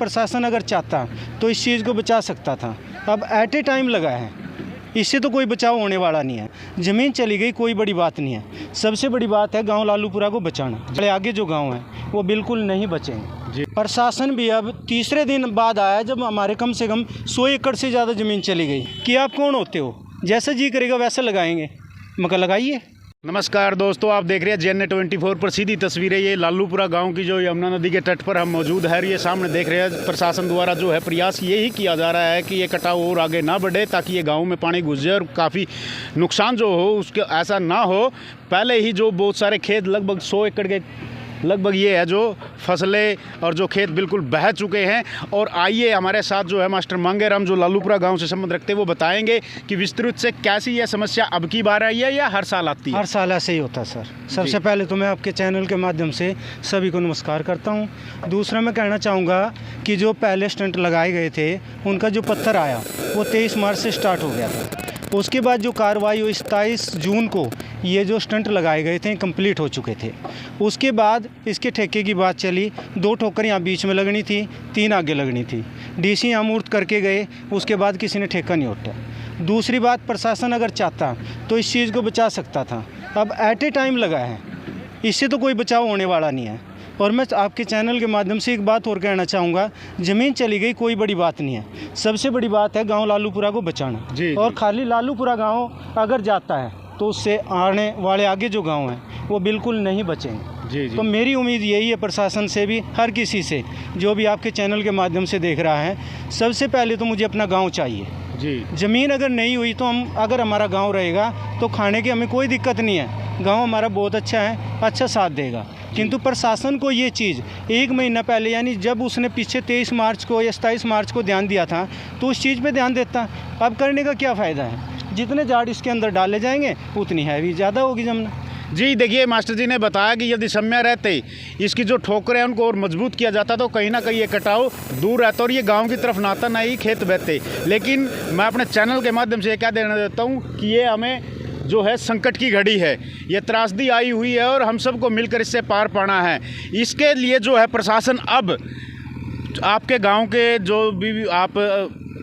प्रशासन अगर चाहता तो इस चीज़ को बचा सकता था। अब एट ए टाइम लगा है, इससे तो कोई बचाव होने वाला नहीं है। ज़मीन चली गई कोई बड़ी बात नहीं है, सबसे बड़ी बात है गांव लालूपुरा को बचाना। बड़े आगे जो गांव हैं वो बिल्कुल नहीं बचेंगे। प्रशासन भी अब तीसरे दिन बाद आया जब हमारे कम से कम 100 एकड़ से ज़्यादा ज़मीन चली गई कि आप कौन होते हो, जैसा जी करेगा वैसा लगाएंगे, मगर लगाइए। नमस्कार दोस्तों, आप देख रहे हैं JN24 पर सीधी तस्वीरें। ये लालूपुरा गांव की जो यमुना नदी के तट पर हम मौजूद हैं। ये सामने देख रहे हैं प्रशासन द्वारा जो है प्रयास यही किया जा रहा है कि ये कटाव और आगे ना बढ़े, ताकि ये गांव में पानी घुस जाए और काफ़ी नुकसान जो हो उसके ऐसा ना हो। पहले ही जो बहुत सारे खेत लगभग 100 एकड़ के लगभग ये है जो फसलें और जो खेत बिल्कुल बह चुके हैं। और आइए हमारे साथ जो है मास्टर मांगेराम जो लालूपुरा गांव से संबंध रखते हैं वो बताएंगे कि विस्तृत से कैसी यह समस्या अब की बार आई है या हर साल आती है। हर साल ऐसे ही होता है सर। सबसे पहले तो मैं आपके चैनल के माध्यम से सभी को नमस्कार करता हूँ। दूसरा मैं कहना चाहूँगा कि जो पहले स्टंट लगाए गए थे उनका जो पत्थर आया वो 23 मार्च से स्टार्ट हो गया था। उसके बाद जो कार्रवाई हुई 27 जून को ये जो स्टंट लगाए गए थे कंप्लीट हो चुके थे। उसके बाद इसके ठेके की बात चली, 2 ठोकर यहाँ बीच में लगनी थी, 3 आगे लगनी थी। DC यहाँ मूर्त करके गए, उसके बाद किसी ने ठेका नहीं उठा। दूसरी बात, प्रशासन अगर चाहता तो इस चीज़ को बचा सकता था। अब एट ए टाइम लगा है, इससे तो कोई बचाव होने वाला नहीं है। और मैं आपके चैनल के माध्यम से एक बात और कहना चाहूँगा, ज़मीन चली गई कोई बड़ी बात नहीं है, सबसे बड़ी बात है गांव लालूपुरा को बचाना। और खाली लालूपुरा गांव अगर जाता है तो उससे आने वाले आगे जो गांव हैं वो बिल्कुल नहीं बचेंगे। तो मेरी उम्मीद यही है प्रशासन से भी, हर किसी से जो भी आपके चैनल के माध्यम से देख रहा है, सबसे पहले तो मुझे अपना गाँव चाहिए। ज़मीन अगर नहीं हुई तो अगर हमारा गाँव रहेगा तो खाने की हमें कोई दिक्कत नहीं है, गाँव हमारा बहुत अच्छा है, अच्छा साथ देगा। किंतु प्रशासन को ये चीज़ 1 महीना पहले, यानी जब उसने पीछे 23 मार्च को या 27 मार्च को ध्यान दिया था तो उस चीज़ पे ध्यान देता। अब करने का क्या फ़ायदा है, जितने झाड़ इसके अंदर डाले जाएंगे उतनी हैवी ज़्यादा होगी जमना। जी देखिए, मास्टर जी ने बताया कि यदि समय रहते इसकी जो ठोकरें हैं उनको और मजबूत किया जाता तो कहीं ना कहीं ये कटाव दूर रहता और ये गांव की तरफ नाता ना ही खेत बहते। लेकिन मैं अपने चैनल के माध्यम से क्या देना देता हूँ कि ये हमें जो है संकट की घड़ी है, ये त्रासदी आई हुई है और हम सबको मिलकर इससे पार पाना है। इसके लिए जो है प्रशासन अब आपके गांव के जो भी आप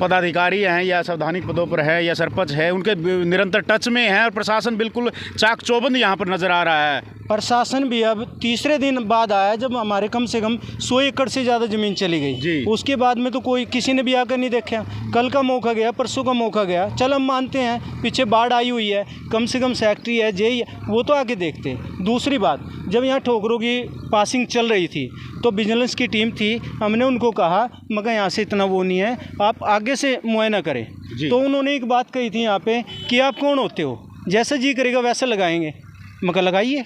पदाधिकारी हैं या संवैधानिक पदों पर है या सरपंच है, उनके निरंतर टच में है और प्रशासन बिल्कुल चाक चौबंद यहाँ पर नज़र आ रहा है। प्रशासन भी अब तीसरे दिन बाद आया जब हमारे कम से कम 100 एकड़ से ज़्यादा ज़मीन चली गई। उसके बाद में तो कोई किसी ने भी आकर नहीं देखा। कल का मौका गया, परसों का मौका गया, चल हम मानते हैं पीछे बाढ़ आई हुई है, कम से कम सेक्रेटरी है, जेई है, वो तो आके देखते। दूसरी बात, जब यहाँ ठोकरों की पासिंग चल रही थी तो विजिलेंस की टीम थी, हमने उनको कहा मगर यहाँ से इतना वो नहीं है, आप आगे से मुआयना करें। तो उन्होंने एक बात कही थी यहाँ पे कि आप कौन होते हो, जैसा जी करेगा वैसा लगाएंगे, मगर लगाइए।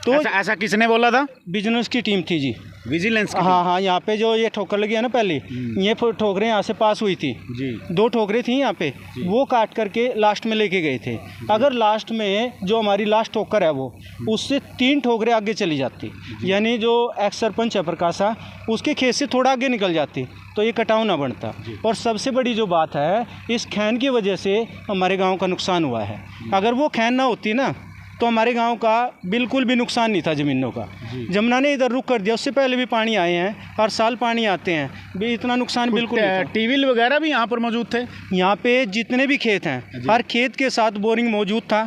तो ऐसा किसने बोला था? विजिलेंस की टीम थी जी, विजिलेंस की। हाँ, यहाँ पे जो ये ठोकर लगी है ना, पहले ये ठोकरें यहाँ से पास हुई थी जी, 2 ठोकरें थी यहाँ पे, वो काट करके लास्ट में लेके गए थे। अगर लास्ट में जो हमारी लास्ट ठोकर है वो उससे 3 ठोकरें आगे चली जाती, यानी जो एक्स सरपंच है प्रकाशा, उसके खेत से थोड़ा आगे निकल जाती तो ये कटाव ना बनता। और सबसे बड़ी जो बात है, इस खैन की वजह से हमारे गाँव का नुकसान हुआ है। अगर वो खैन ना होती ना तो हमारे गांव का बिल्कुल भी नुकसान नहीं था ज़मीनों का। जमुना ने इधर रुक कर दिया, उससे पहले भी पानी आए हैं, हर साल पानी आते हैं, भी इतना नुकसान बिल्कुल नहीं था। टीविल वगैरह भी यहाँ पर मौजूद थे। यहाँ पे जितने भी खेत हैं हर खेत के साथ बोरिंग मौजूद था,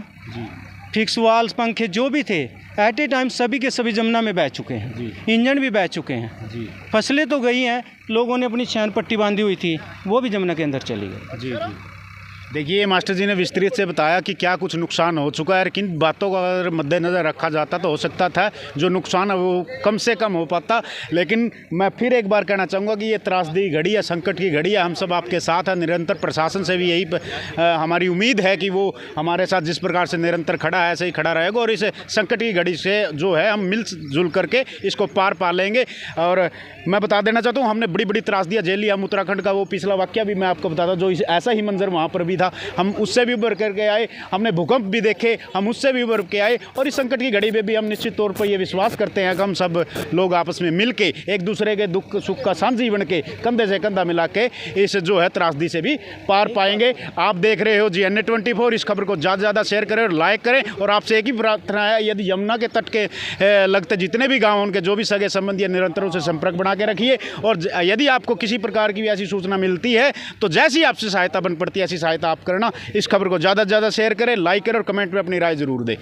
फिक्स वाल्स पंखे जो भी थे एट ए टाइम सभी के सभी जमुना में बह चुके हैं, इंजन भी बह चुके हैं, फसलें तो गई हैं, लोगों ने अपनी चैन पट्टी बांधी हुई थी वो भी जमुना के अंदर चली गई। देखिए, मास्टर जी ने विस्तृत से बताया कि क्या कुछ नुकसान हो चुका है। किन बातों का अगर मद्देनज़र रखा जाता तो हो सकता था जो नुकसान है वो कम से कम हो पाता। लेकिन मैं फिर एक बार कहना चाहूँगा कि ये त्रासदी घड़ी है, संकट की घड़ी है, हम सब आपके साथ हैं। निरंतर प्रशासन से भी यही हमारी उम्मीद है कि वो हमारे साथ जिस प्रकार से निरंतर खड़ा है ऐसे ही खड़ा रहेगा और इस संकट की घड़ी से जो है हम मिलजुल करके इसको पार पा लेंगे। और मैं बता देना चाहता हूँ, हमने बड़ी बड़ी त्रासदियाँ झेली। हम उत्तराखंड का वो पिछला वाक़या भी मैं आपको बताता हूँ, जो ऐसा ही मंजर वहाँ पर भी था, हम उससे भी उभर करके आए। हमने भूकंप भी देखे, हम उससे भी उभर के आए। और इस संकट की घड़ी में भी हम निश्चित तौर पर ये विश्वास करते हैं कि हम सब लोग आपस में मिल के एक दूसरे के दुख सुख का साझी बन के कंधे से कंधा मिला के इस जो है त्रासदी से भी पार पाएंगे। आप देख रहे हो GNA24। इस खबर को ज़्यादा से ज़्यादा शेयर करें और लाइक करें। और आपसे एक ही प्रार्थना है, यदि यमुना के तट के लगते जितने भी गाँव उनके जो भी सगे संबंधी है, निरंतर उनसे संपर्क बना के रखिए। और यदि आपको किसी प्रकार की भी ऐसी सूचना मिलती है तो जैसी आपसे सहायता बन पड़ती है ऐसी सहायता आप करना। इस खबर को ज़्यादा से ज़्यादा शेयर करें, लाइक करें और कमेंट में अपनी राय जरूर दें।